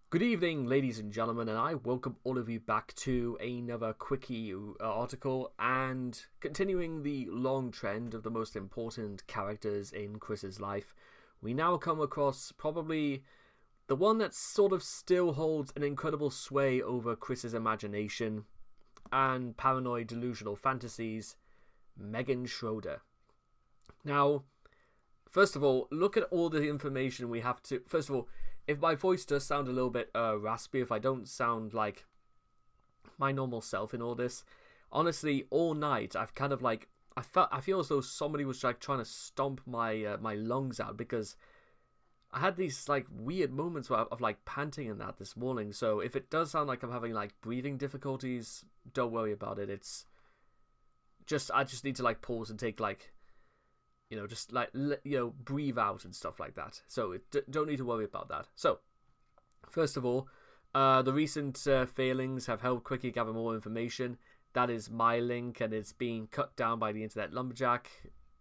Good evening, ladies and gentlemen, and I welcome all of you back to another quickie article and continuing the long trend of the most important characters in Chris's life. We now come across probably the one that sort of still holds an incredible sway over Chris's imagination and paranoid delusional fantasies, Meghan Schroder. Now, first of all, look at all the information we have to. First of all, if my voice does sound a little bit raspy, if I don't sound like my normal self in all this, honestly, all night I've kind of like I feel as though somebody was like trying to stomp my lungs out because I had these like weird moments of like panting and that this morning. So if it does sound like I'm having like breathing difficulties, don't worry about it. It's just I just need to like pause and take like just like breathe out and stuff like that. So don't need to worry about that. So first of all, the recent failings have helped Quickie gather more information. That is my link, and it's being cut down by the internet lumberjack.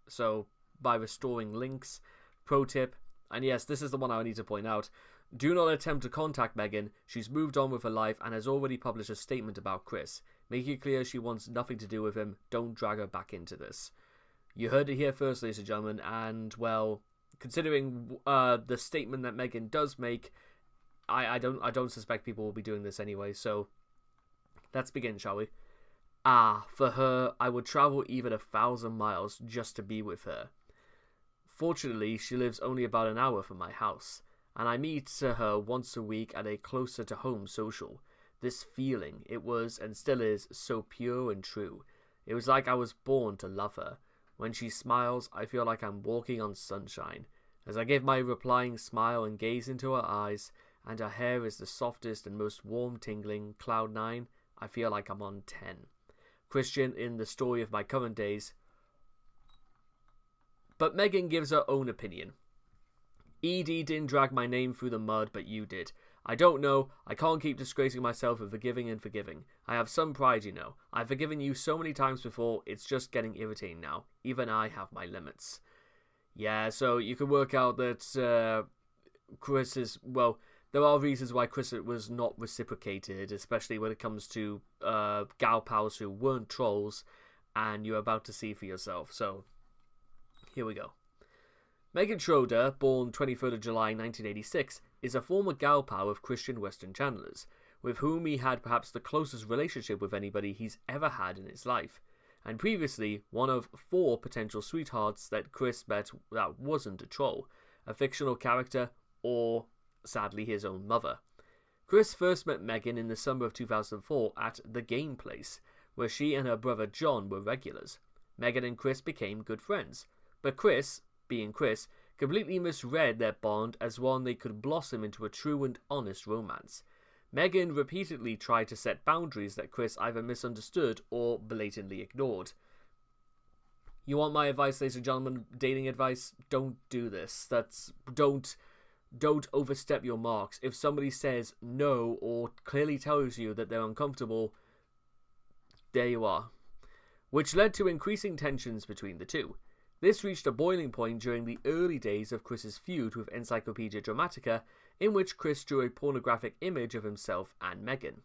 So by restoring links, pro tip, and yes, this is the one I need to point out. Do not attempt to contact Meghan. She's moved on with her life and has already published a statement about Chris. Make it clear she wants nothing to do with him. Don't drag her back into this. You heard it here first, ladies and gentlemen, and, well, considering the statement that Meghan does make, I don't suspect people will be doing this anyway, so let's begin, shall we? For her, I would travel even 1,000 miles just to be with her. Fortunately, she lives only about an hour from my house, and I meet her once a week at a closer-to-home social. This feeling, it was, and still is, so pure and true. It was like I was born to love her. When she smiles, I feel like I'm walking on sunshine. As I give my replying smile and gaze into her eyes, and her hair is the softest and most warm tingling, cloud 9, I feel like I'm on 10. Christian in the story of my current days. But Meghan gives her own opinion. Edie didn't drag my name through the mud, but you did. I don't know. I can't keep disgracing myself with forgiving and forgiving. I have some pride, you know. I've forgiven you so many times before, it's just getting irritating now. Even I have my limits. Yeah, so you can work out that Chris is, well, there are reasons why Chris was not reciprocated, especially when it comes to gal pals who weren't trolls, and you're about to see for yourself. So, here we go. Meghan Schroder, born 23rd of July 1986, is a former gal pal of Christian Western Chandler's, with whom he had perhaps the closest relationship with anybody he's ever had in his life, and previously one of 4 potential sweethearts that Chris met that wasn't a troll, a fictional character, or, sadly, his own mother. Chris first met Meghan in the summer of 2004 at The Game Place, where she and her brother John were regulars. Meghan and Chris became good friends, but Chris, being Chris, completely misread their bond as one they could blossom into a true and honest romance. Meghan repeatedly tried to set boundaries that Chris either misunderstood or blatantly ignored. You want my advice, ladies and gentlemen, dating advice? Don't do this. Don't overstep your marks. If somebody says no or clearly tells you that they're uncomfortable, there you are. Which led to increasing tensions between the two. This reached a boiling point during the early days of Chris's feud with Encyclopedia Dramatica, in which Chris drew a pornographic image of himself and Meghan.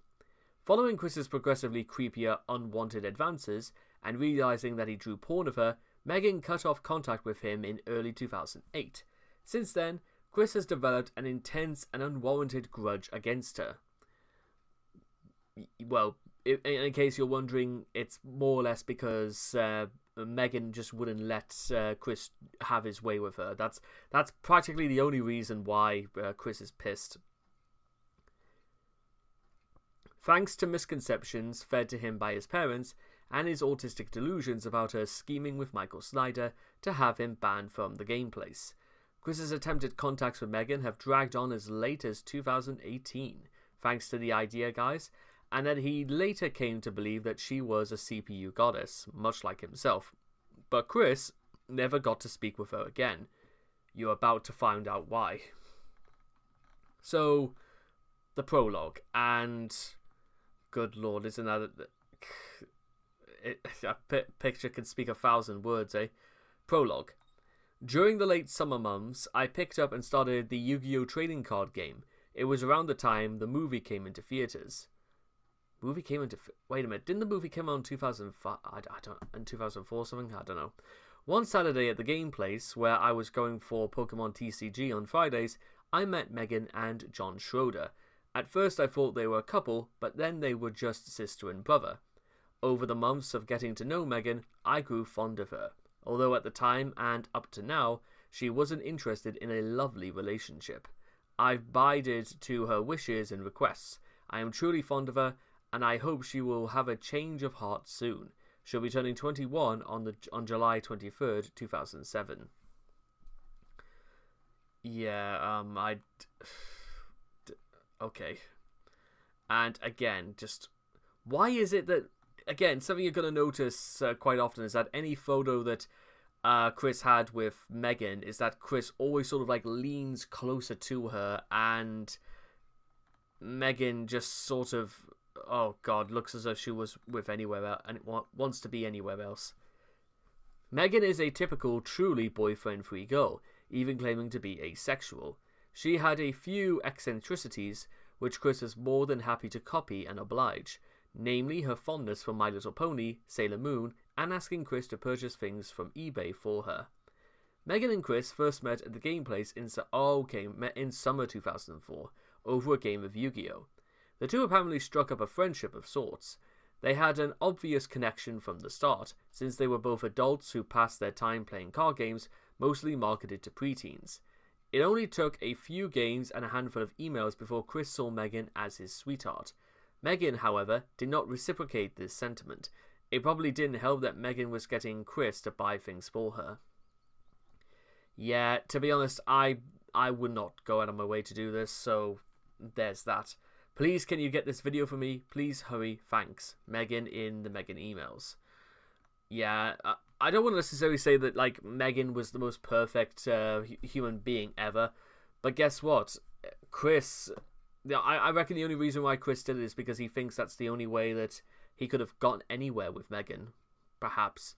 Following Chris's progressively creepier, unwanted advances, and realizing that he drew porn of her, Meghan cut off contact with him in early 2008. Since then, Chris has developed an intense and unwarranted grudge against her. Well, in case you're wondering, it's more or less because Meghan just wouldn't let Chris have his way with her. That's practically the only reason why Chris is pissed. Thanks to misconceptions fed to him by his parents and his autistic delusions about her scheming with Michael Snyder to have him banned from the game place. Chris's attempted contacts with Meghan have dragged on as late as 2018, thanks to the idea guys, and that he later came to believe that she was a CPU goddess, much like himself. But Chris never got to speak with her again. You're about to find out why. So, the prologue, and good lord, isn't that a picture can speak 1,000 words, eh? Prologue. During the late summer months, I picked up and started the Yu-Gi-Oh! Trading card game. It was around the time the movie came into theaters. Wait a minute, didn't the movie come out in 2005? In 2004 or something? I don't know. One Saturday at the game place, where I was going for Pokemon TCG on Fridays, I met Meghan and John Schroder. At first I thought they were a couple, but then they were just sister and brother. Over the months of getting to know Meghan, I grew fond of her. Although at the time, and up to now, she wasn't interested in a lovely relationship. I've bided to her wishes and requests. I am truly fond of her, and I hope she will have a change of heart soon. She'll be turning 21 on July 23rd, 2007. Yeah, okay. And again, just why is it that, again, something you're going to notice quite often is that any photo that Chris had with Meghan is that Chris always sort of like leans closer to her, and Meghan just sort of, oh god, looks as if she was with anywhere else and wants to be anywhere else. Meghan is a typical, truly boyfriend-free girl, even claiming to be asexual. She had a few eccentricities, which Chris is more than happy to copy and oblige, namely her fondness for My Little Pony, Sailor Moon, and asking Chris to purchase things from eBay for her. Meghan and Chris first met at the game place in summer 2004, over a game of Yu-Gi-Oh! The two apparently struck up a friendship of sorts. They had an obvious connection from the start, since they were both adults who passed their time playing card games, mostly marketed to preteens. It only took a few games and a handful of emails before Chris saw Meghan as his sweetheart. Meghan, however, did not reciprocate this sentiment. It probably didn't help that Meghan was getting Chris to buy things for her. Yeah, to be honest, I would not go out of my way to do this, so there's that. Please, can you get this video for me? Please hurry, thanks. Meghan in the Meghan emails. Yeah, I don't want to necessarily say that, like, Meghan was the most perfect human being ever, but guess what? Chris, I reckon the only reason why Chris did it is because he thinks that's the only way that he could have gotten anywhere with Meghan, perhaps.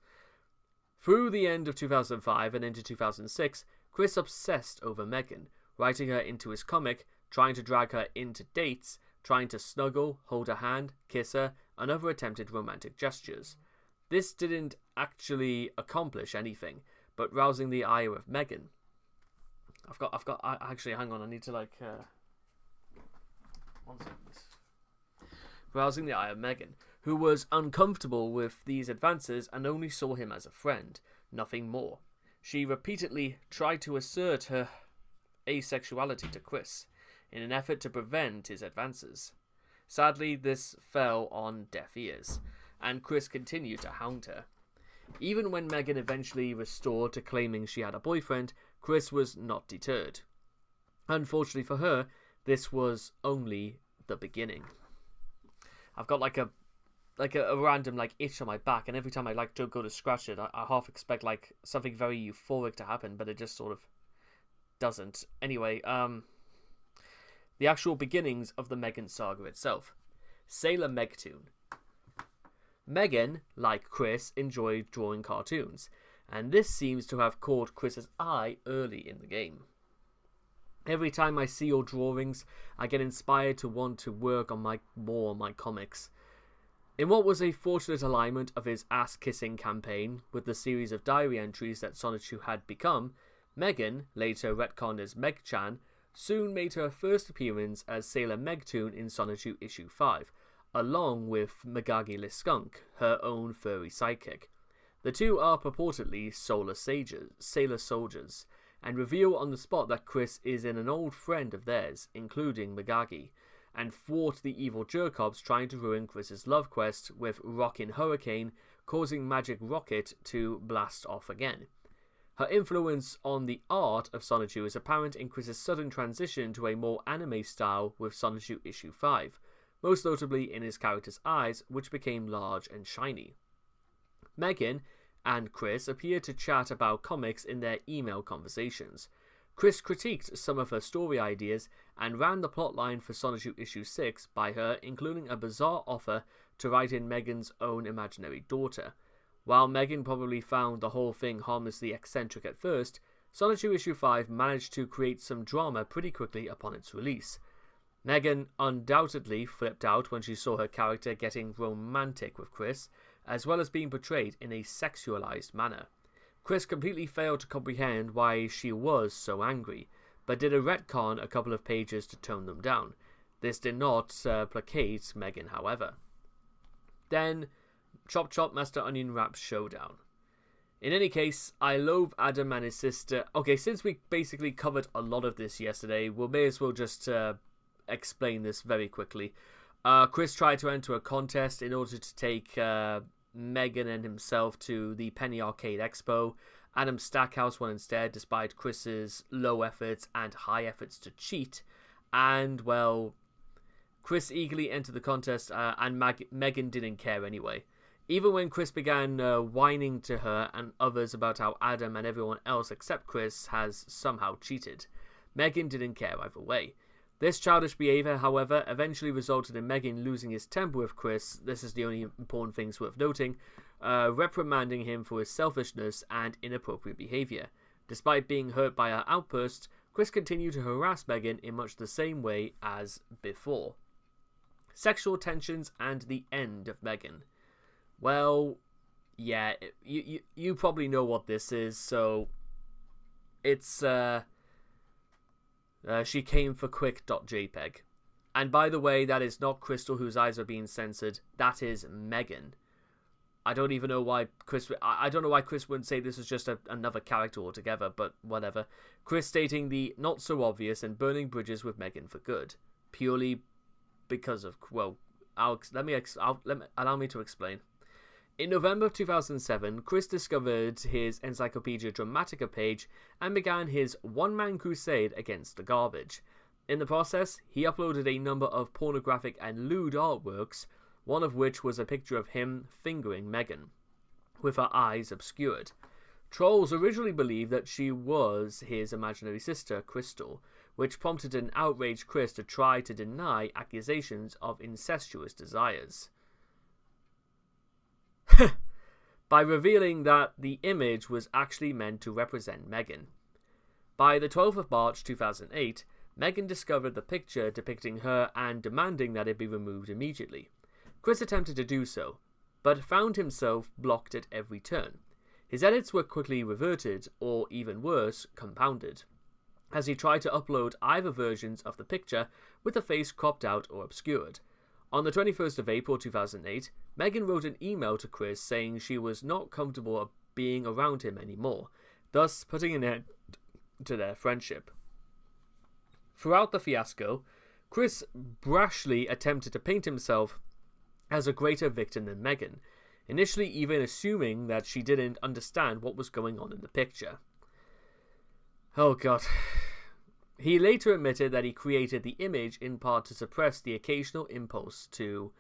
Through the end of 2005 and into 2006, Chris obsessed over Meghan, writing her into his comic, trying to drag her into dates, trying to snuggle, hold her hand, kiss her, and other attempted romantic gestures. This didn't actually accomplish anything, but rousing the ire of Meghan. Actually, hang on, I need to, like, 1 second. Rousing the ire of Meghan, who was uncomfortable with these advances and only saw him as a friend, nothing more. She repeatedly tried to assert her asexuality to Chris, in an effort to prevent his advances. Sadly, this fell on deaf ears, and Chris continued to hound her. Even when Meghan eventually restored to claiming she had a boyfriend, Chris was not deterred. Unfortunately for her, this was only the beginning. I've got like a random like itch on my back, and every time I like to go to scratch it, I half expect like something very euphoric to happen, but it just sort of doesn't. Anyway, the actual beginnings of the Meghan saga itself. Sailor Megtoon. Meghan, like Chris, enjoyed drawing cartoons, and this seems to have caught Chris's eye early in the game. Every time I see your drawings, I get inspired to want to work on more on my comics. In what was a fortunate alignment of his ass-kissing campaign with the series of diary entries that Sonichu had become, Meghan, later retconned as Meg-chan, soon made her first appearance as Sailor Megtoon in Sonichu issue 5, along with Megagi Skunk, her own furry sidekick. The two are purportedly sailor soldiers, and reveal on the spot that Chris is an old friend of theirs, including Megagi, and thwart the evil jerk-offs trying to ruin Chris's love quest with Rockin' Hurricane, causing Magic Rocket to blast off again. Her influence on the art of Sonichu is apparent in Chris's sudden transition to a more anime style with Sonichu issue 5, most notably in his character's eyes, which became large and shiny. Meghan and Chris appeared to chat about comics in their email conversations. Chris critiqued some of her story ideas and ran the plotline for Sonichu issue 6 by her, including a bizarre offer to write in Meghan's own imaginary daughter. While Meghan probably found the whole thing harmlessly eccentric at first, Sonichu issue 5 managed to create some drama pretty quickly upon its release. Meghan undoubtedly flipped out when she saw her character getting romantic with Chris, as well as being portrayed in a sexualized manner. Chris completely failed to comprehend why she was so angry, but did a retcon a couple of pages to tone them down. This did not placate Meghan, however. Then, Chop Chop Master Onion Wraps Showdown. In any case, I loathe Adam and his sister. Okay, since we basically covered a lot of this yesterday, we may as well just explain this very quickly. Chris tried to enter a contest in order to take Meghan and himself to the Penny Arcade Expo. Adam Stackhouse won instead, despite Chris's low efforts and high efforts to cheat. And, well, Chris eagerly entered the contest, and Meghan didn't care anyway. Even when Chris began whining to her and others about how Adam and everyone else except Chris has somehow cheated, Meghan didn't care either way. This childish behaviour, however, eventually resulted in Meghan losing his temper with Chris. This is the only important things worth noting, reprimanding him for his selfishness and inappropriate behaviour. Despite being hurt by her outburst, Chris continued to harass Meghan in much the same way as before. Sexual tensions and the end of Meghan. Well, yeah, you probably know what this is, so it's she came for quick.jpg. And by the way, that is not Crystal whose eyes are being censored, that is Meghan. I don't even know why I don't know why Chris wouldn't say this is just another character altogether, but whatever. Chris stating the not so obvious and burning bridges with Meghan for good, purely because of, well, allow me to explain. In November of 2007, Chris discovered his Encyclopedia Dramatica page and began his one-man crusade against the garbage. In the process, he uploaded a number of pornographic and lewd artworks, one of which was a picture of him fingering Meghan, with her eyes obscured. Trolls originally believed that she was his imaginary sister, Crystal, which prompted an outraged Chris to try to deny accusations of incestuous desires, by revealing that the image was actually meant to represent Meghan. By the 12th of March 2008, Meghan discovered the picture depicting her and demanding that it be removed immediately. Chris attempted to do so, but found himself blocked at every turn. His edits were quickly reverted, or even worse, compounded, as he tried to upload either versions of the picture with the face cropped out or obscured. On the 21st of April 2008, Meghan wrote an email to Chris saying she was not comfortable being around him anymore, thus putting an end to their friendship. Throughout the fiasco, Chris brashly attempted to paint himself as a greater victim than Meghan, initially even assuming that she didn't understand what was going on in the picture. Oh god. He later admitted that he created the image in part to suppress the occasional impulse to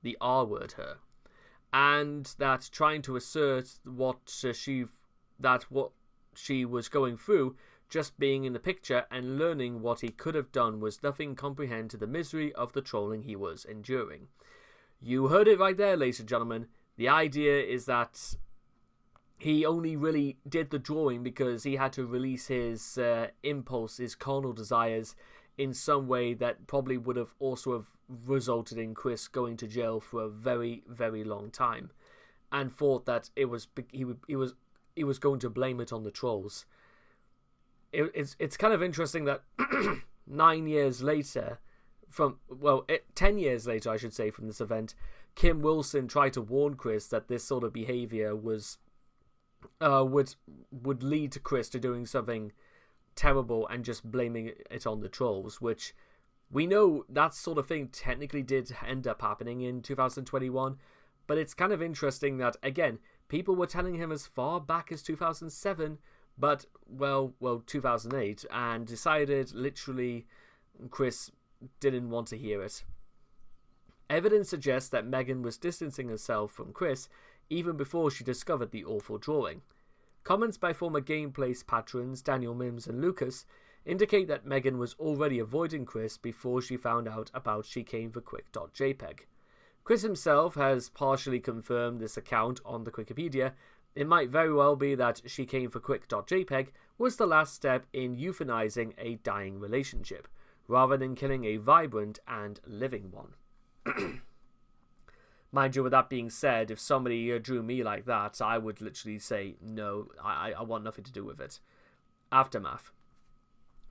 the R-word her, and that trying to assert what she was going through, just being in the picture and learning what he could have done was nothing comprehend to the misery of the trolling he was enduring. You heard it right there, ladies and gentlemen. The idea is that he only really did the drawing because he had to release his impulse, his carnal desires, in some way that probably would have also have resulted in Chris going to jail for a very, very long time, and thought that he was going to blame it on the trolls. It's kind of interesting that 9 years later, 10 years later, I should say, from this event, Kim Wilson tried to warn Chris that this sort of behavior was would lead to Chris to doing something terrible and just blaming it on the trolls, which we know that sort of thing technically did end up happening in 2021, but it's kind of interesting that, again, people were telling him as far back as 2007, but, 2008, and decided literally Chris didn't want to hear it. Evidence suggests that Meghan was distancing herself from Chris even before she discovered the awful drawing. Comments by former Gameplace patrons Daniel Mims and Lucas indicate that Meghan was already avoiding Chris before she found out about shecameforquick.jpg. Chris himself has partially confirmed this account on the Wikipedia. It might very well be that shecameforquick.jpg was the last step in euthanizing a dying relationship, rather than killing a vibrant and living one. Mind you, with that being said, if somebody drew me like that, I would literally say, no, I want nothing to do with it. Aftermath.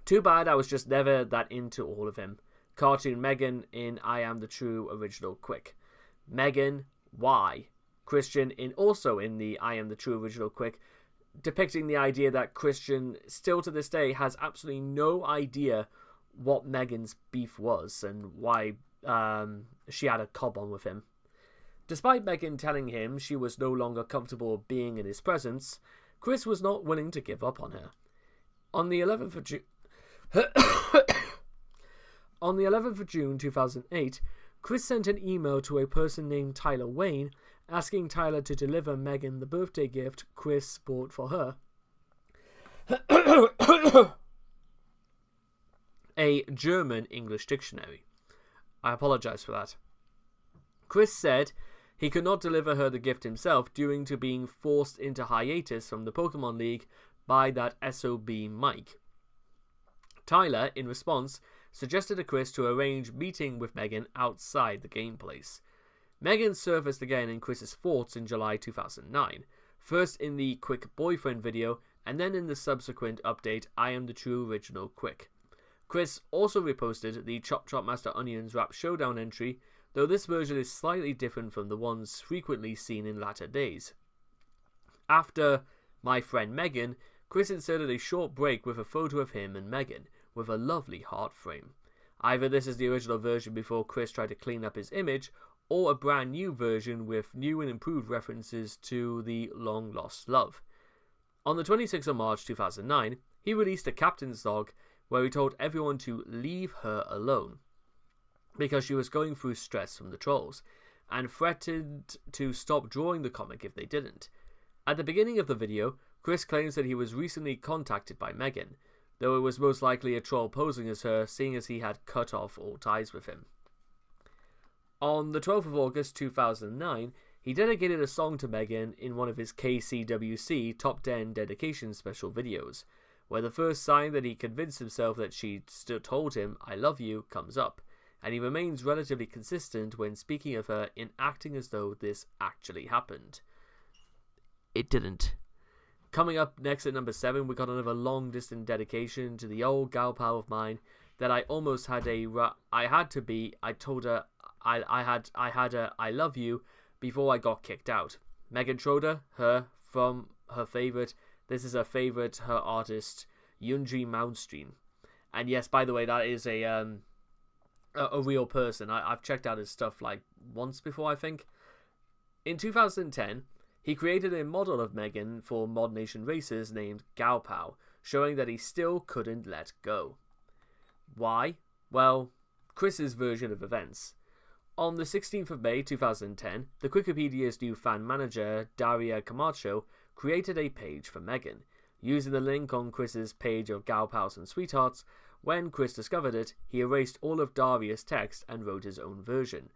Too bad I was just never that into all of him. Cartoon Meghan in I Am the True Original Quick. Meghan, why? Christian also in the I Am the True Original Quick, depicting the idea that Christian still to this day has absolutely no idea what Meghan's beef was and why she had a cob on with him. Despite Meghan telling him she was no longer comfortable being in his presence, Chris was not willing to give up on her. On the 11th of June... On the 11th of June 2008, Chris sent an email to a person named Tyler Wayne asking Tyler to deliver Meghan the birthday gift Chris bought for her. A German English dictionary. I apologize for that. Chris said he could not deliver her the gift himself due to being forced into hiatus from the Pokemon League by that SOB Mike. Tyler, in response, suggested to Chris to arrange meeting with Meghan outside the game place. Meghan surfaced again in Chris's thoughts in July 2009, first in the Quick Boyfriend video and then in the subsequent update I Am the True Original Quick. Chris also reposted the Chop Chop Master Onion's Rap Showdown entry, though this version is slightly different from the ones frequently seen in latter days. After My Friend Meghan, Chris inserted a short break with a photo of him and Meghan, with a lovely heart frame. Either this is the original version before Chris tried to clean up his image, or a brand new version with new and improved references to the long-lost love. On the 26th of March 2009, he released a captain's log where he told everyone to leave her alone, because she was going through stress from the trolls, and threatened to stop drawing the comic if they didn't. At the beginning of the video, Chris claims that he was recently contacted by Meghan, though it was most likely a troll posing as her, seeing as he had cut off all ties with him. On the 12th of August 2009, he dedicated a song to Meghan in one of his KCWC Top 10 dedication special videos, where the first sign that he convinced himself that she still told him, I love you, comes up, and he remains relatively consistent when speaking of her in acting as though this actually happened. It didn't. Coming up next at number 7, we got another long-distance dedication to the old gal pal of mine that I almost had I told her I love you before I got kicked out. Meghan Schroder, from her favorite, this is her favorite, her artist, Yunji Malmsteen. And yes, by the way, that is a real person. I've checked out his stuff like once before, I think. In 2010, he created a model of Meghan for Mod Nation races named Gal Pal, showing that he still couldn't let go. Why? Well, Chris's version of events. On the 16th of May 2010, the Wikipedia's new fan manager, Daria Camacho, created a page for Meghan. Using the link on Chris's page of Gal Pals and Sweethearts, when Chris discovered it, he erased all of Daria's text and wrote his own version.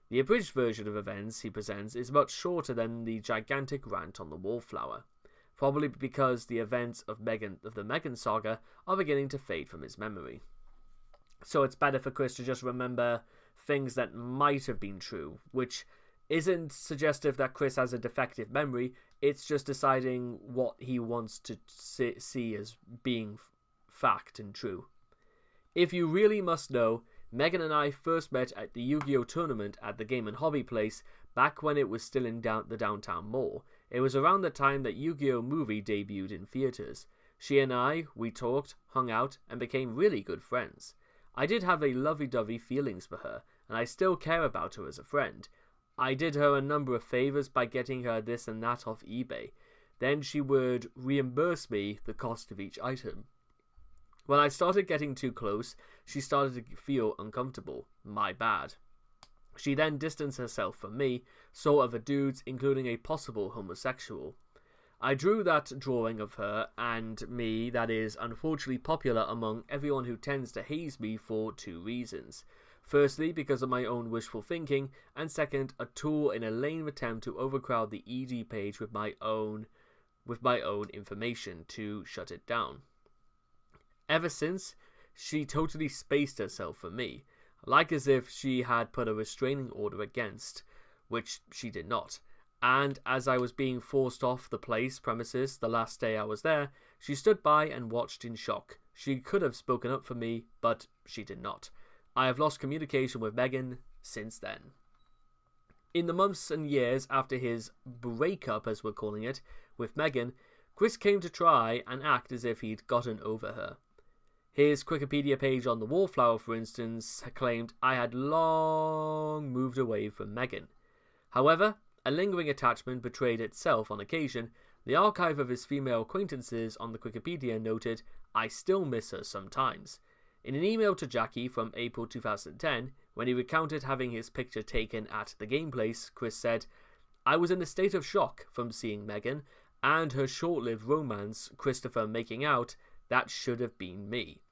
The abridged version of events he presents is much shorter than the gigantic rant on the wallflower, probably because the events of the Meghan saga are beginning to fade from his memory. So it's better for Chris to just remember things that might have been true, which isn't suggestive that Chris has a defective memory, it's just deciding what he wants to see as being fact and true. If you really must know, Meghan and I first met at the Yu-Gi-Oh! Tournament at the Game & Hobby place back when it was still in the downtown mall. It was around the time that Yu-Gi-Oh! Movie debuted in theaters. She and we talked, hung out, and became really good friends. I did have a lovey-dovey feelings for her, and I still care about her as a friend. I did her a number of favors by getting her this and that off eBay. Then she would reimburse me the cost of each item. When I started getting too close, she started to feel uncomfortable. My bad. She then distanced herself from me, saw other dudes, including a possible homosexual. I drew that drawing of her and me that is unfortunately popular among everyone who tends to haze me for two reasons. Firstly, because of my own wishful thinking, and second, a tool in a lame attempt to overcrowd the ED page with my own information to shut it down. Ever since, she totally spaced herself for me, like as if she had put a restraining order against, which she did not. And as I was being forced off the premises the last day I was there, she stood by and watched in shock. She could have spoken up for me, but she did not. I have lost communication with Meghan since then. In the months and years after his breakup, as we're calling it, with Meghan, Chris came to try and act as if he'd gotten over her. His Wikipedia page on the Wallflower, for instance, claimed I had long moved away from Meghan. However, a lingering attachment betrayed itself on occasion. The archive of his female acquaintances on the Wikipedia noted, I still miss her sometimes. In an email to Jackie from April 2010, when he recounted having his picture taken at the game place, Chris said, I was in a state of shock from seeing Meghan and her short-lived romance, Christopher making out. That should have been me.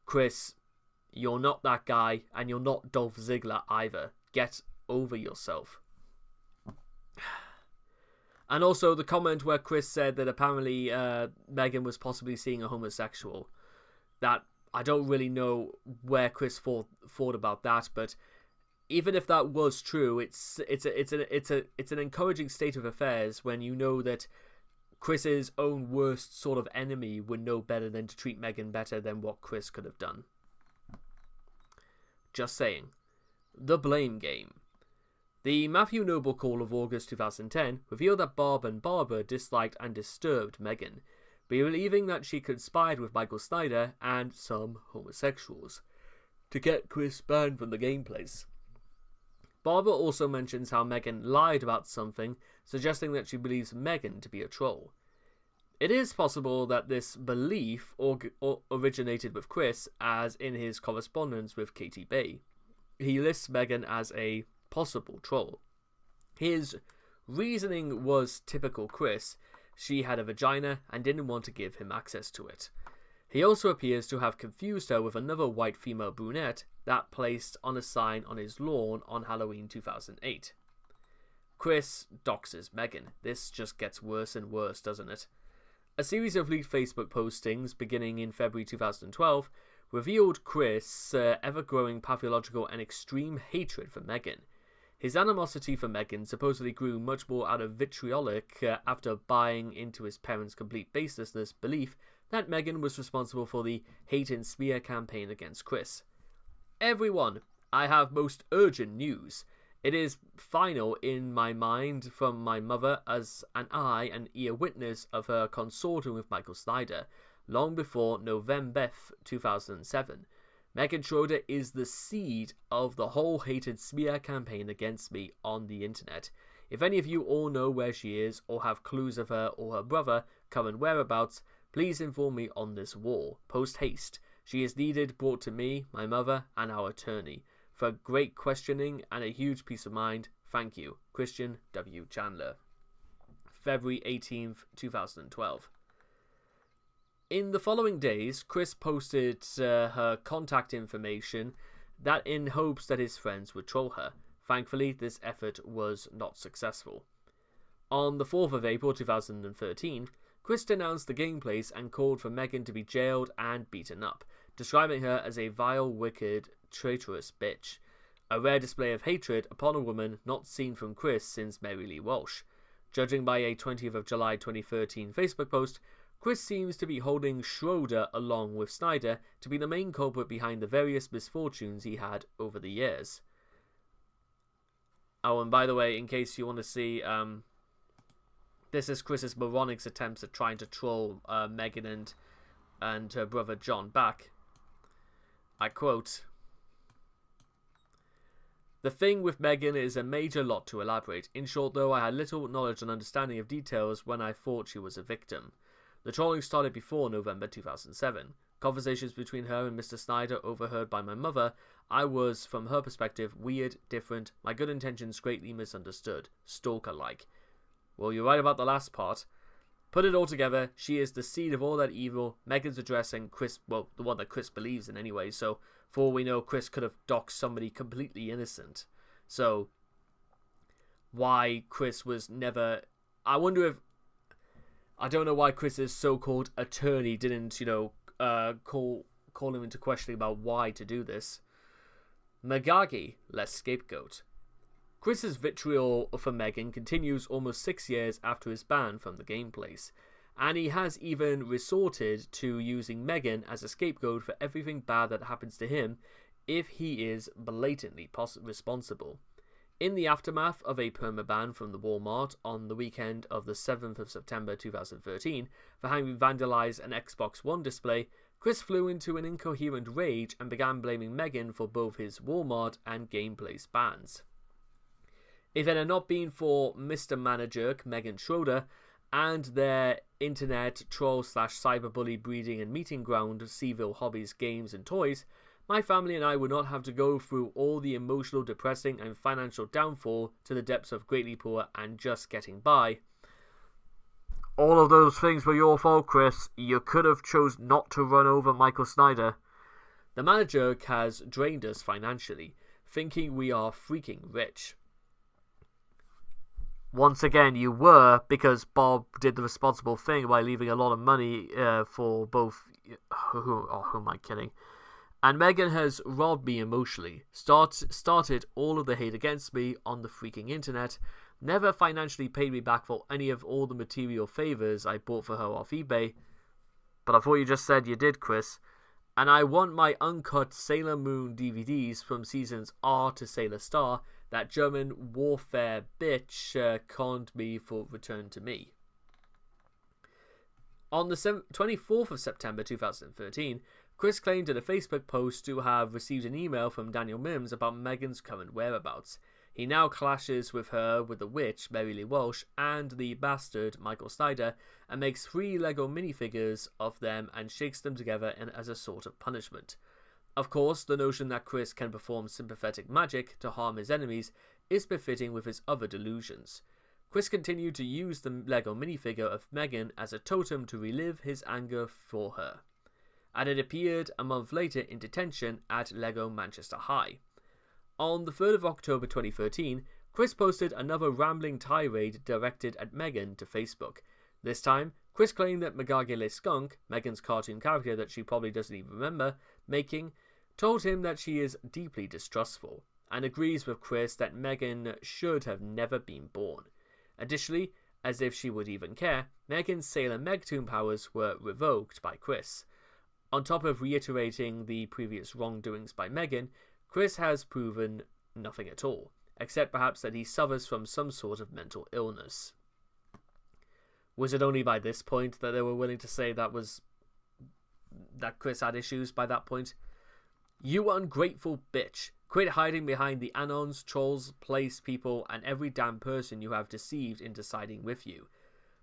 Chris, you're not that guy, and you're not Dolph Ziggler either. Get over yourself. And also the comment where Chris said that apparently Meghan was possibly seeing a homosexual. That I don't really know where Chris thought about that, but even if that was true, it's an encouraging state of affairs when you know that Chris's own worst sort of enemy would know better than to treat Meghan better than what Chris could have done. Just saying. The blame game. The Matthew Noble call of August 2010 revealed that Barb and Barbara disliked and disturbed Meghan, believing that she conspired with Michael Snyder and some homosexuals to get Chris banned from the game place. Barbara also mentions how Meghan lied about something, suggesting that she believes Meghan to be a troll. It is possible that this belief originated with Chris, as in his correspondence with Katie Bay. He lists Meghan as a possible troll. His reasoning was typical Chris. She had a vagina and didn't want to give him access to it. He also appears to have confused her with another white female brunette that placed on a sign on his lawn on Halloween 2008. Chris doxes Meghan. This just gets worse and worse, doesn't it? A series of leaked Facebook postings beginning in February 2012 revealed Chris' ever-growing pathological and extreme hatred for Meghan. His animosity for Meghan supposedly grew much more out of vitriolic after buying into his parents' complete baselessness belief that Meghan was responsible for the hate and smear campaign against Chris. Everyone, I have most urgent news. It is final in my mind from my mother as an eye and ear witness of her consorting with Michael Snyder, long before November 2007. Meghan Schroder is the seed of the whole hated smear campaign against me on the internet. If any of you all know where she is, or have clues of her or her brother, current whereabouts, please inform me on this war. Post haste. She is needed brought to me, my mother, and our attorney. For great questioning and a huge peace of mind, thank you. Christian W. Chandler. February 18th, 2012. In the following days, Chris posted her contact information that in hopes that his friends would troll her. Thankfully, this effort was not successful. On the 4th of April 2013, Chris denounced the game place and called for Meghan to be jailed and beaten up, describing her as a vile, wicked, traitorous bitch. A rare display of hatred upon a woman not seen from Chris since Mary Lee Walsh. Judging by a 20th of July 2013 Facebook post, Chris seems to be holding Schroder along with Snyder to be the main culprit behind the various misfortunes he had over the years. Oh, and by the way, in case you want to see, this is Chris's moronic attempts at trying to troll Meghan and her brother John back. I quote, "The thing with Meghan is a major lot to elaborate. In short, though, I had little knowledge and understanding of details when I thought she was a victim. The trolling started before November 2007. Conversations between her and Mr. Snyder overheard by my mother. I was, from her perspective, weird, different, my good intentions greatly misunderstood, stalker-like." Well, you're right about the last part. Put it all together, she is the seed of all that evil. Meghan's addressing Chris, well, the one that Chris believes in anyway, so for all we know, Chris could have doxed somebody completely innocent. So, why Chris was never... I wonder if... I don't know why Chris's so-called attorney didn't, call call him into questioning about why to do this. Meghan less scapegoat. Chris's vitriol for Meghan continues almost 6 years after his ban from the gameplays, and he has even resorted to using Meghan as a scapegoat for everything bad that happens to him if he is blatantly responsible. In the aftermath of a permaban from the Walmart on the weekend of the 7th of September 2013 for having vandalized an Xbox One display, Chris flew into an incoherent rage and began blaming Meghan for both his Walmart and gameplays bans. If it had not been for Mr. Manager Meghan Schroder and their internet troll/cyberbully breeding and meeting ground, Seville Hobbies Games and Toys, my family and I would not have to go through all the emotional, depressing, and financial downfall to the depths of greatly poor and just getting by. All of those things were your fault, Chris. You could have chose not to run over Michael Snyder. The manager has drained us financially, thinking we are freaking rich. Once again, you were, because Bob did the responsible thing by leaving a lot of money for both... who am I kidding? And Meghan has robbed me emotionally, started all of the hate against me on the freaking internet, never financially paid me back for any of all the material favors I bought for her off eBay. But I thought you just said you did, Chris. And I want my uncut Sailor Moon DVDs from seasons R to Sailor Star that German warfare bitch conned me for return to me. On the 24th of September 2013, Chris claimed in a Facebook post to have received an email from Daniel Mims about Meghan's current whereabouts. He now clashes with her with the witch, Mary Lee Walsh, and the bastard, Michael Snyder, and makes 3 Lego minifigures of them and shakes them together as a sort of punishment. Of course, the notion that Chris can perform sympathetic magic to harm his enemies is befitting with his other delusions. Chris continued to use the Lego minifigure of Meghan as a totem to relive his anger for her, and it appeared a month later in detention at Lego Manchester High. On the 3rd of October 2013, Chris posted another rambling tirade directed at Meghan to Facebook. This time, Chris claimed that Meghan Skunk, Meghan's cartoon character that she probably doesn't even remember making, told him that she is deeply distrustful, and agrees with Chris that Meghan should have never been born. Additionally, as if she would even care, Meghan's Sailor Megtoon powers were revoked by Chris. On top of reiterating the previous wrongdoings by Meghan, Chris has proven nothing at all, except perhaps that he suffers from some sort of mental illness. Was it only by this point that they were willing to say that Chris had issues by that point? You ungrateful bitch. Quit hiding behind the Anons, trolls, place people, and every damn person you have deceived into siding with you.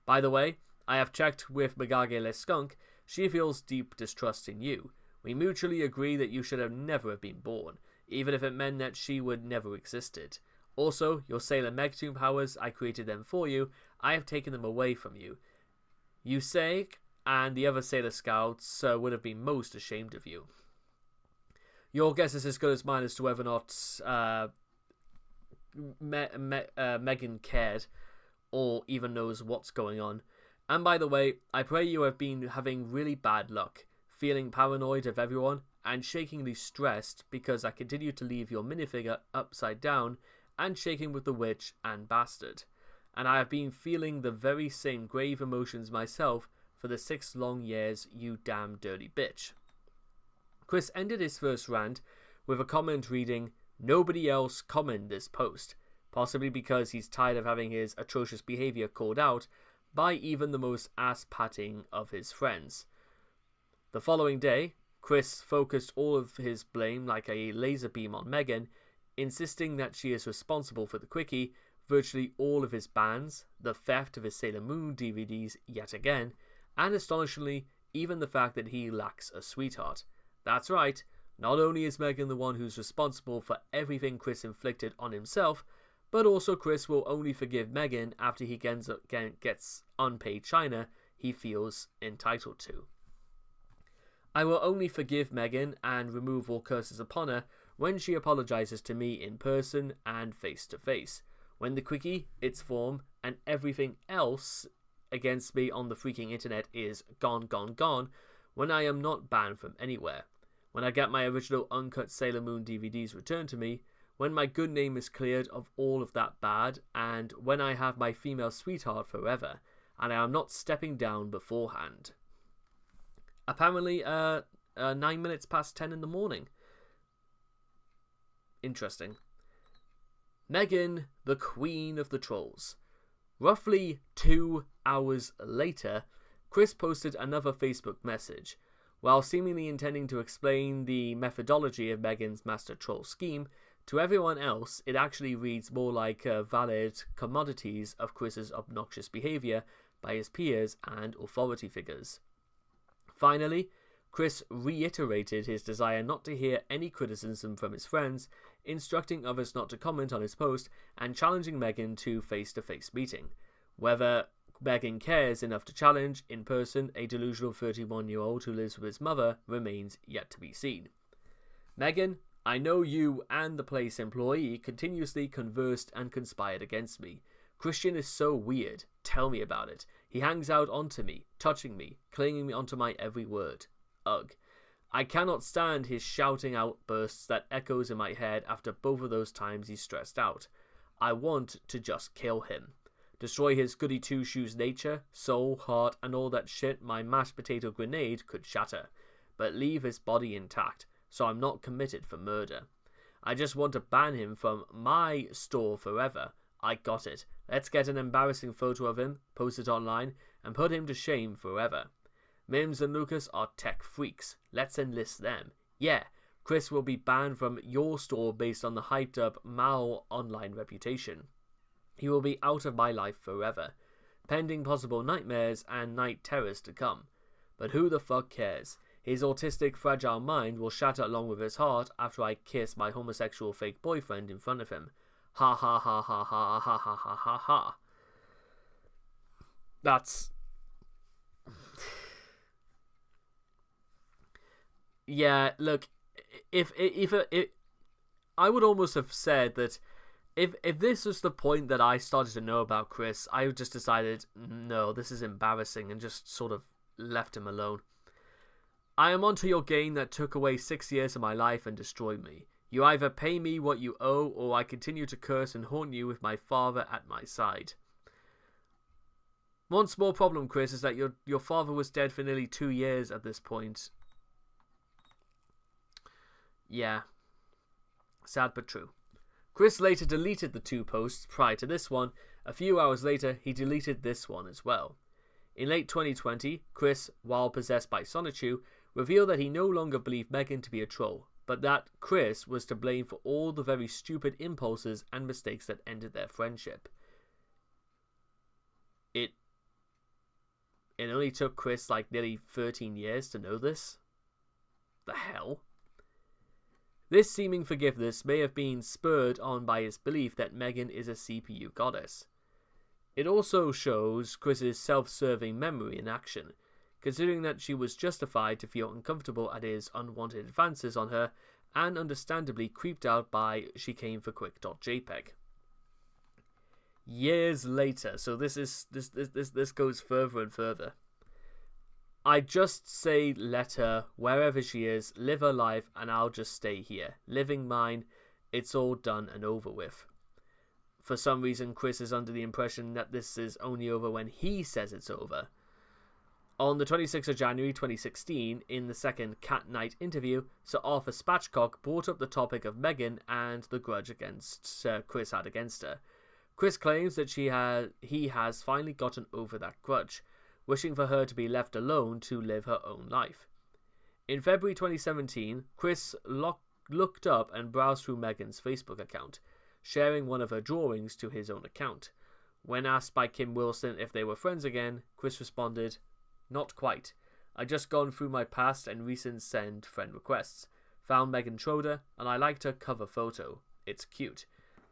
By the way, I have checked with Meghan Skunk. She feels deep distrust in you. We mutually agree that you should have never have been born, even if it meant that she would never existed. Also, your Sailor Megtoon powers, I created them for you. I have taken them away from you. You say, and the other Sailor Scouts would have been most ashamed of you. Your guess is as good as mine as to whether or not Meghan cared or even knows what's going on. And by the way, I pray you have been having really bad luck, feeling paranoid of everyone, and shakingly stressed because I continue to leave your minifigure upside down and shaking with the witch and bastard. And I have been feeling the very same grave emotions myself for the 6 long years, you damn dirty bitch. Chris ended his first rant with a comment reading, "Nobody else comment this post," possibly because he's tired of having his atrocious behaviour called out by even the most ass-patting of his friends. The following day, Chris focused all of his blame like a laser beam on Meghan, insisting that she is responsible for the quickie, virtually all of his bans, the theft of his Sailor Moon DVDs yet again, and astonishingly, even the fact that he lacks a sweetheart. That's right, not only is Meghan the one who's responsible for everything Chris inflicted on himself, but also Chris will only forgive Meghan after he gets unpaid China he feels entitled to. I will only forgive Meghan and remove all curses upon her when she apologizes to me in person and face to face, when the quickie, its form, and everything else against me on the freaking internet is gone, when I am not banned from anywhere. when I get my original uncut Sailor Moon DVDs returned to me, when my good name is cleared of all of that bad, and when I have my female sweetheart forever, and I am not stepping down beforehand. Apparently, 9 minutes past 10 in the morning. Interesting. Meghan, the Queen of the Trolls. Roughly 2 hours later, Chris posted another Facebook message. While seemingly intending to explain the methodology of Meghan's master troll scheme, to everyone else, it actually reads more like valid commodities of Chris's obnoxious behaviour by his peers and authority figures. Finally, Chris reiterated his desire not to hear any criticism from his friends, instructing others not to comment on his post, and challenging Meghan to face-to-face meeting. Whether Meghan cares enough to challenge, in person, a delusional 31-year-old who lives with his mother remains yet to be seen. Meghan, I know you and the place employee continuously conversed and conspired against me. Christian is so weird. Tell me about it. He hangs out onto me, touching me, clinging me onto my every word. Ugh. I cannot stand his shouting outbursts that echoes in my head after both of those times he's stressed out. I want to just kill him. Destroy his goody two-shoes nature, soul, heart, and all that shit my mashed potato grenade could shatter. But leave his body intact, so I'm not committed for murder. I just want to ban him from my store forever. I got it. Let's get an embarrassing photo of him, post it online, and put him to shame forever. Mims and Lucas are tech freaks. Let's enlist them. Yeah, Chris will be banned from your store based on the hyped up Mao online reputation. He will be out of my life forever, pending possible nightmares and night terrors to come. But who the fuck cares? His autistic, fragile mind will shatter along with his heart after I kiss my homosexual fake boyfriend in front of him. Ha ha ha ha ha ha ha ha ha ha. That's... Yeah, look, if I would almost have said that if this was the point that I started to know about Chris, I would just decided, no, this is embarrassing, and just sort of left him alone. I am onto your game that took away 6 years of my life and destroyed me. You either pay me what you owe, or I continue to curse and haunt you with my father at my side. One small problem, Chris, is that your father was dead for nearly 2 years at this point. Yeah. Sad but true. Chris later deleted the 2 posts prior to this one. A few hours later, he deleted this one as well. In late 2020, Chris, while possessed by Sonichu, revealed that he no longer believed Meghan to be a troll, but that Chris was to blame for all the very stupid impulses and mistakes that ended their friendship. It only took Chris like nearly 13 years to know this? The hell? This seeming forgiveness may have been spurred on by his belief that Meghan is a CPU goddess. It also shows Chris's self-serving memory in action, considering that she was justified to feel uncomfortable at his unwanted advances on her, and understandably creeped out by she came for quick.jpg. Years later, so this goes further and further. I just say let her, wherever she is, live her life, and I'll just stay here. Living mine, it's all done and over with. For some reason, Chris is under the impression that this is only over when he says it's over. On the 26th of January 2016, in the second Cat Night interview, Sir Arthur Spatchcock brought up the topic of Meghan and the grudge Chris had against her. Chris claims that he has finally gotten over that grudge, wishing for her to be left alone to live her own life. In February 2017, Chris looked up and browsed through Meghan's Facebook account, sharing one of her drawings to his own account. When asked by Kim Wilson if they were friends again, Chris responded, "Not quite. I just gone through my past and recent send friend requests. Found Meghan Schroder, and I liked her cover photo. It's cute.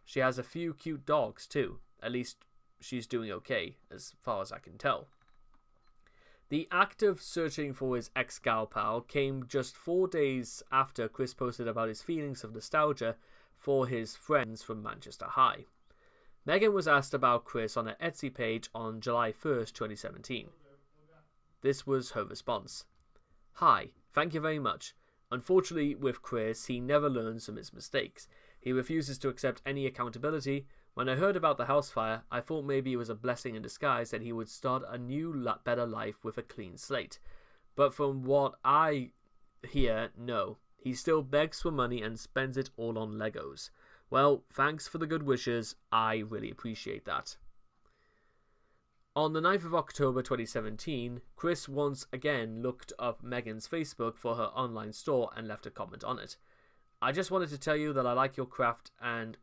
She has a few cute dogs too. At least she's doing okay, as far as I can tell." The act of searching for his ex-gal pal came just 4 days after Chris posted about his feelings of nostalgia for his friends from Manchester High. Meghan was asked about Chris on her Etsy page on July 1st, 2017. This was her response. "Hi, thank you very much. Unfortunately, with Chris, he never learns from his mistakes. He refuses to accept any accountability. When I heard about the house fire, I thought maybe it was a blessing in disguise that he would start a new, better life with a clean slate. But from what I hear, no. He still begs for money and spends it all on Legos. Well, thanks for the good wishes. I really appreciate that. On the 9th of October 2017, Chris once again looked up Meghan's Facebook for her online store and left a comment on it. I just wanted to tell you that I like your craft and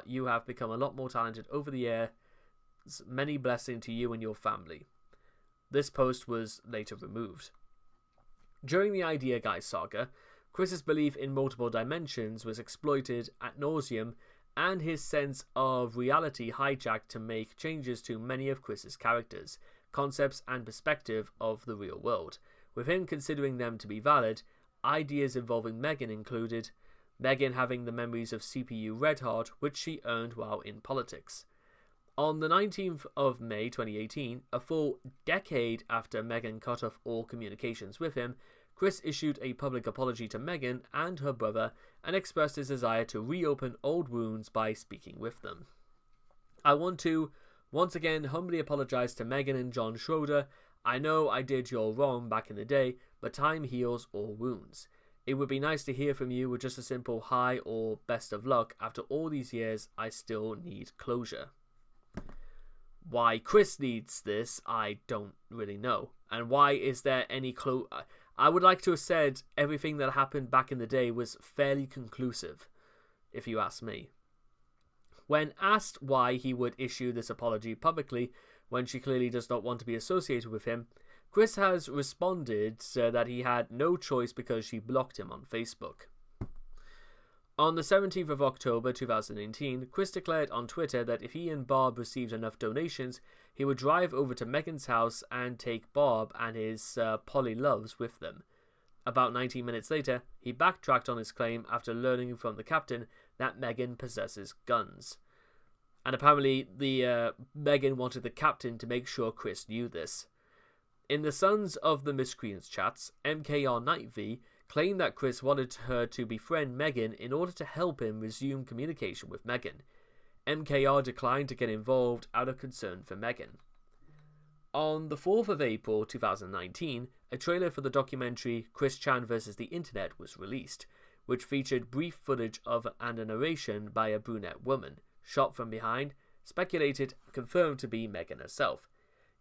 you have become a lot more talented over the years. Many blessings to you and your family. This post was later removed. During the Idea Guy saga, Chris's belief in multiple dimensions was exploited ad nauseum, and his sense of reality hijacked to make changes to many of Chris's characters, concepts and perspective of the real world. With him considering them to be valid, ideas involving Meghan included Meghan having the memories of CPU Redheart, which she earned while in politics. On the 19th of May 2018, a full decade after Meghan cut off all communications with him, Chris issued a public apology to Meghan and her brother and expressed his desire to reopen old wounds by speaking with them. I want to once again humbly apologize to Meghan and John Schroder. I know I did you all wrong back in the day, but time heals all wounds. It would be nice to hear from you with just a simple hi or best of luck. After all these years, I still need closure. Why Chris needs this, I don't really know. And why is there any I would like to have said everything that happened back in the day was fairly conclusive, if you ask me. When asked why he would issue this apology publicly when she clearly does not want to be associated with him, Chris has responded that he had no choice because she blocked him on Facebook. On the 17th of October 2018, Chris declared on Twitter that if he and Barb received enough donations, he would drive over to Meghan's house and take Barb and his Polly Loves with them. About 19 minutes later, he backtracked on his claim after learning from the captain that Meghan possesses guns. And apparently, Meghan wanted the captain to make sure Chris knew this. In the Sons of the Miscreants chats, MKR Night V claimed that Chris wanted her to befriend Meghan in order to help him resume communication with Meghan. MKR declined to get involved out of concern for Meghan. On the 4th of April 2019, a trailer for the documentary Chris Chan vs. the Internet was released, which featured brief footage of and a narration by a brunette woman, shot from behind, speculated confirmed to be Meghan herself.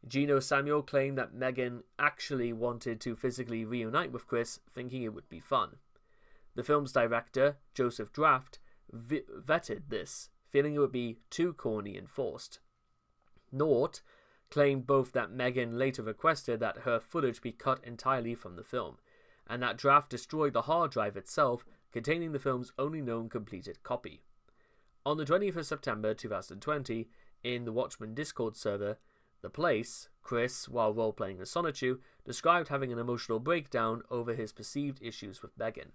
Gino Samuel claimed that Meghan actually wanted to physically reunite with Chris, thinking it would be fun. The film's director, Joseph Draft, vetted this, feeling it would be too corny and forced. Nort claimed both that Meghan later requested that her footage be cut entirely from the film, and that Draft destroyed the hard drive itself containing the film's only known completed copy. On the 20th of September 2020, in the Watchmen Discord server, The Place, Chris, while role-playing as Sonichu, described having an emotional breakdown over his perceived issues with Meghan.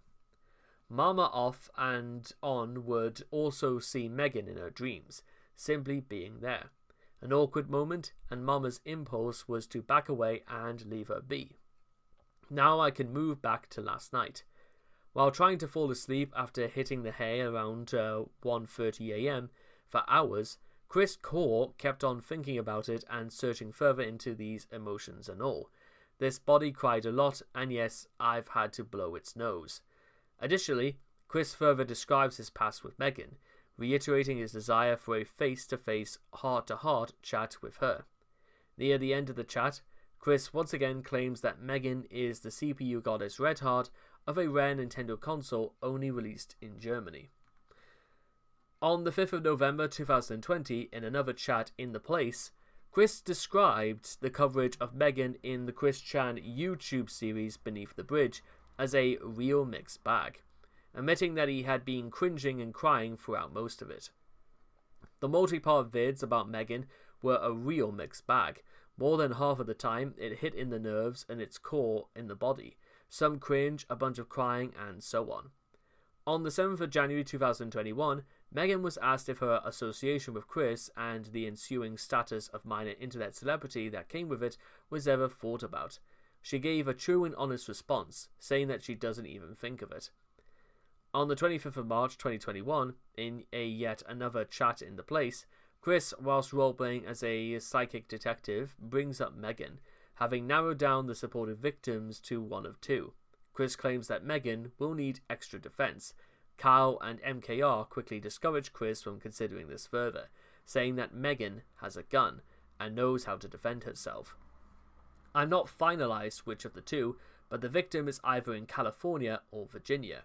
Mama off and on would also see Meghan in her dreams, simply being there. An awkward moment, and Mama's impulse was to back away and leave her be. Now I can move back to last night. While trying to fall asleep after hitting the hay around 1:30 a.m. for hours, Chris Core kept on thinking about it and searching further into these emotions and all. This body cried a lot, and yes, I've had to blow its nose. Additionally, Chris further describes his past with Meghan, reiterating his desire for a face-to-face, heart-to-heart chat with her. Near the end of the chat, Chris once again claims that Meghan is the CPU goddess Redheart of a rare Nintendo console only released in Germany. On the 5th of November 2020, in another chat in The Place, Chris described the coverage of Meghan in the Chris Chan YouTube series Beneath the Bridge as a real mixed bag, admitting that he had been cringing and crying throughout most of it. The multi-part vids about Meghan were a real mixed bag. More than half of the time, it hit in the nerves and its core in the body. Some cringe, a bunch of crying, and so on. On the 7th of January 2021, Meghan was asked if her association with Chris and the ensuing status of minor internet celebrity that came with it was ever thought about. she gave a true and honest response, saying that she doesn't even think of it. On the 25th of March 2021, in a yet another chat in the place, Chris, whilst role-playing as a psychic detective, brings up Meghan, having narrowed down the supported victims to one of two. Chris claims that Meghan will need extra defense. Kyle and MKR quickly discourage Chris from considering this further, saying that Meghan has a gun and knows how to defend herself. I'm not finalized which of the two, but the victim is either in California or Virginia.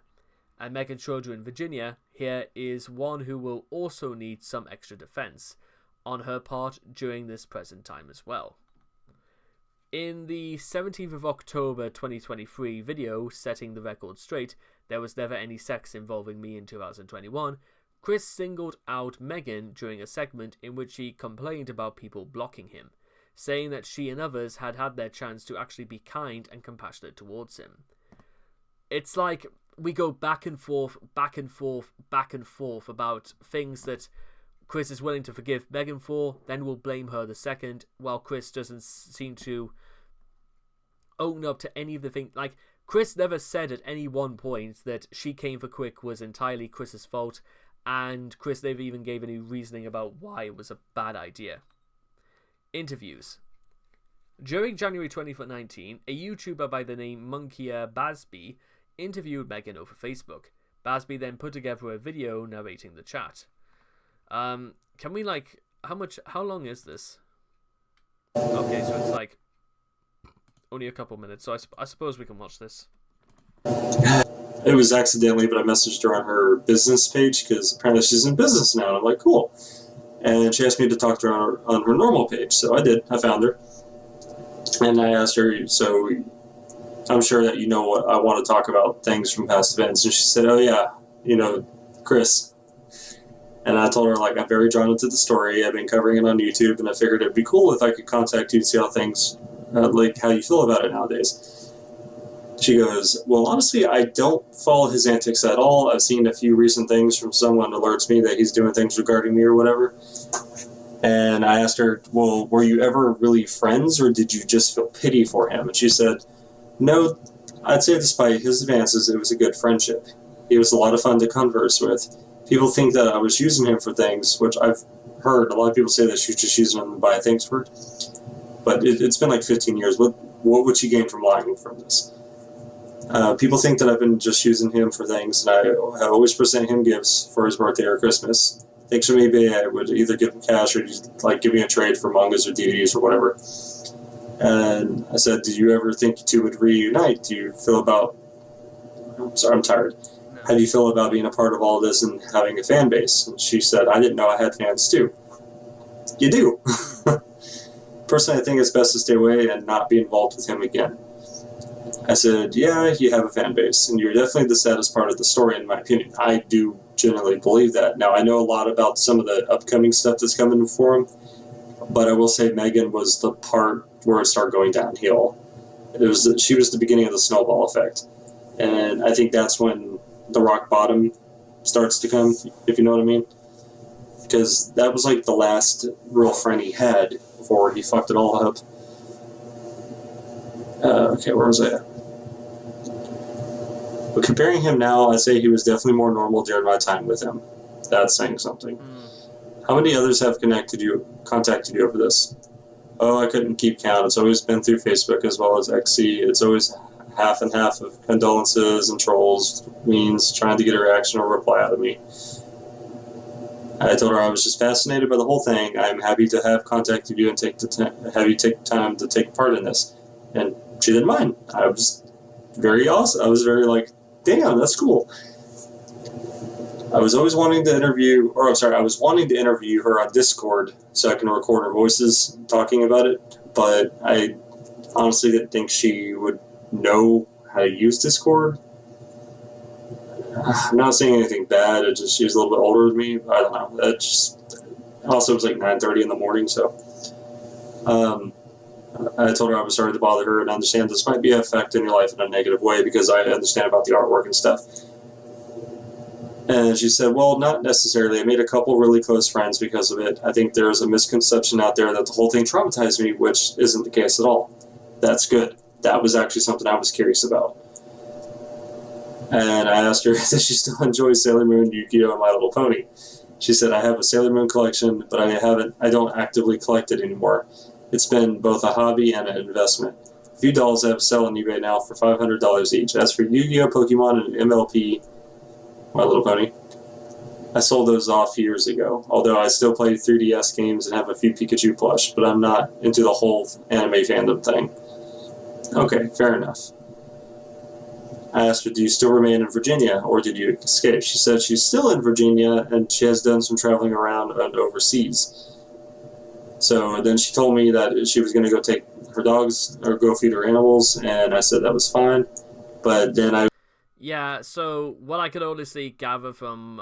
And Meghan Schroder in Virginia here is one who will also need some extra defense on her part during this present time as well. In the 17th of October 2023 video, Setting the Record Straight, There Was Never Any Sex Involving Me in 2021, Chris singled out Meghan during a segment in which he complained about people blocking him, saying that she and others had had their chance to actually be kind and compassionate towards him. It's like we go back and forth about things that Chris is willing to forgive Meghan for, then will blame her the second, while Chris doesn't seem to own up to any of the things. Like, Chris never said at any one point that She Came for Quick was entirely Chris's fault, and Chris never even gave any reasoning about why it was a bad idea. Interviews. During January 2019, a YouTuber by the name Monkia Basby interviewed Meghan over Facebook. Basby then put together a video narrating the chat. Can we, like, how long is this? Okay, so it's like only a couple minutes, so I suppose we can watch this. It was accidentally, but I messaged her on her business page because apparently she's in business now, and I'm like, cool. And she asked me to talk to her on her normal page, so I did. I found her. And I asked her, so I'm sure that you know what I want to talk about, things from past events. And she said, oh yeah, Chris. And I told her, like, I'm very drawn into the story. I've been covering it on YouTube, and I figured it'd be cool if I could contact you to see how things, like, how you feel about it nowadays. She goes, well, honestly, I don't follow his antics at all. I've seen a few recent things from someone alerts me that he's doing things regarding me or whatever. And I asked her, well, were you ever really friends, or did you just feel pity for him? And she said, no, I'd say despite his advances, it was a good friendship. He was a lot of fun to converse with. People think that I was using him for things, which I've heard. A lot of people say that she's just using him to buy things for. But it's been like 15 years. What would she gain from lying from this? People think that I've been just using him for things, and I always present him gifts for his birthday or Christmas. Things from eBay, I would either give him cash or just, like, give me a trade for mangas or DVDs or whatever. And I said, did you ever think you two would reunite? Do you feel about... I'm tired. How do you feel about being a part of all this and having a fan base? And she said, I didn't know I had fans too. You do. Personally, I think it's best to stay away and not be involved with him again. I said, yeah, you have a fan base, and you're definitely the saddest part of the story, in my opinion. I do generally believe that. Now, I know a lot about some of the upcoming stuff that's coming for him, but I will say Meghan was the part where it started going downhill. She was the beginning of the snowball effect, and I think that's when the rock bottom starts to come, if you know what I mean. Because that was like the last real friend he had before he fucked it all up. Okay, where was I at? But comparing him now, I'd say he was definitely more normal during my time with him. That's saying something. How many others have contacted you over this? Oh, I couldn't keep count. It's always been through Facebook as well as XC. It's always half and half of condolences and trolls, means trying to get a reaction or reply out of me. I told her I was just fascinated by the whole thing. I'm happy to have contacted you and have you take time to take part in this. And she didn't mind. I was very awesome. I was very like, damn, that's cool. I was wanting to interview her on Discord so I can record her voices talking about it, but I honestly didn't think she would know how to use Discord. I'm not saying anything bad, she was a little bit older than me. I don't know. Also, it was like 9:30 in the morning, so I told her I was sorry to bother her and understand this might be affecting your life in a negative way because I understand about the artwork and stuff. And she said, well, not necessarily. I made a couple really close friends because of it. I think there's a misconception out there that the whole thing traumatized me, which isn't the case at all. That's good. that was actually something I was curious about. And I asked her if she still enjoys Sailor Moon, Yu-Gi-Oh, and My Little Pony. She said, I have a Sailor Moon collection, but I don't actively collect it anymore. It's been both a hobby and an investment. A few dolls I have sell on eBay now for $500 each. As for Yu-Gi-Oh, Pokemon, and MLP, My Little Pony, I sold those off years ago, although I still play 3DS games and have a few Pikachu plush, but I'm not into the whole anime fandom thing. Okay, fair enough. I asked her, do you still remain in Virginia, or did you escape? She said she's still in Virginia, and she has done some traveling around and overseas. So then she told me that she was going to go take her dogs, or go feed her animals, and I said that was fine. But then Yeah, so what I could honestly gather from,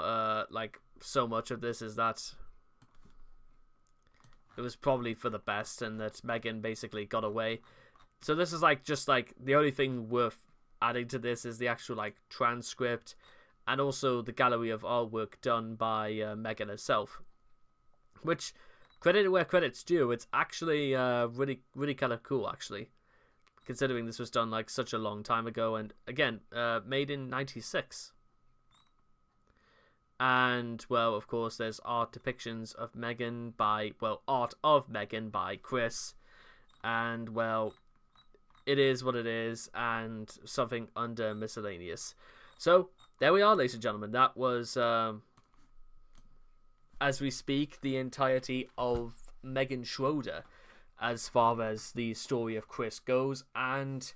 like, so much of this is that it was probably for the best, and that Meghan basically got away. So this is, like, just, like, the only thing worth adding to this is the actual, like, transcript and also the gallery of artwork done by Meghan herself, which, credit where credit's due, it's actually really kind of cool, actually, considering this was done like such a long time ago, and again, made in '96. And well, of course, there's art depictions of Meghan by, well, art of Meghan by Chris, and well, it is what it is, and something under miscellaneous. So there we are, ladies and gentlemen. That was, as we speak, the entirety of Meghan Schroder, as far as the story of Chris goes. And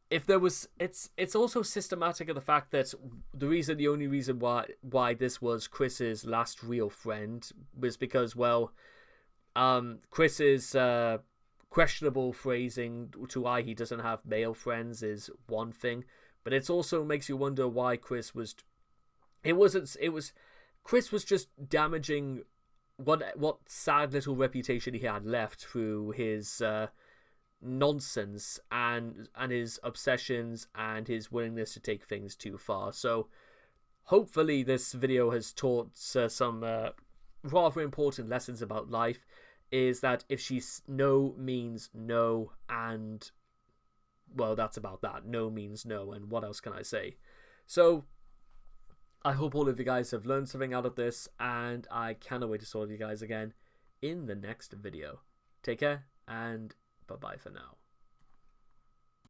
if there was, it's also systematic of the fact that the only reason why this was Chris's last real friend was because, well, Chris's questionable phrasing to why he doesn't have male friends is one thing, but it also makes you wonder why Chris was Chris was just damaging what sad little reputation he had left through his nonsense and his obsessions and his willingness to take things too far. So hopefully this video has taught some rather important lessons about life, is that if she's no means no, and well, that's about that. No means no, and what else can I say? So I hope all of you guys have learned something out of this, and I cannot wait to see you guys again in the next video. Take care, and bye-bye for now.